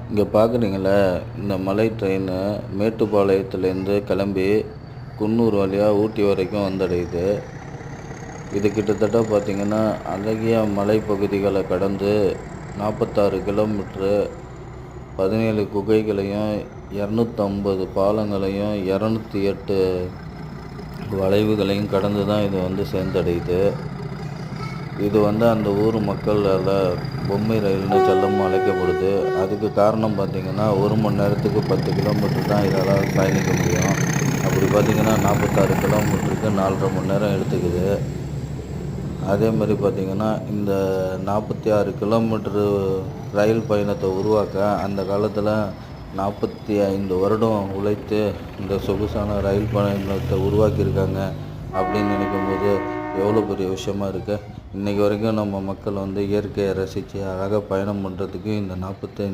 இங்கே பார்க்குறீங்கள, இந்த மலை ட்ரெயினு மேட்டுப்பாளையத்துலேருந்து கிளம்பி குன்னூர் வழியாக ஊட்டி வரைக்கும் வந்தடையுது. இது கிட்டத்தட்ட பார்த்திங்கன்னா அழகிய மலைப்பகுதிகளை கடந்து 46 கிலோமீட்ரு, 17 குகைகளையும், 250 பாலங்களையும், 208 வளைவுகளையும் கடந்து தான் இது சேர்ந்தடையுது. இது அந்த ஊர் மக்களால் பொம்மை ரயில்னு செல்லமாக அழைக்கப்படுது. அதுக்கு காரணம் பார்த்திங்கன்னா 1 மணி நேரத்துக்கு 10 கிலோமீட்டர் தான் இதால் பயணிக்க முடியும். அப்படி பார்த்திங்கன்னா 46 கிலோமீட்டருக்கு 4.5 மணி நேரம் எடுத்துக்குது. அதே மாதிரி பார்த்திங்கன்னா இந்த 46 கிலோமீட்டரு ரயில் பயணத்தை உருவாக்க அந்த காலத்தில் 45 வருடம் உழைத்து இந்த சொகுசான ரயில் பயணத்தை உருவாக்கியிருக்காங்க அப்படின்னு நினைக்கும்போது எவ்வளோ பெரிய விஷயமா இருக்குது. இன்றைக்கி வரைக்கும் நம்ம மக்கள் இயற்கையை ரசித்து அழகாக பயணம் பண்ணுறதுக்கு இந்த 45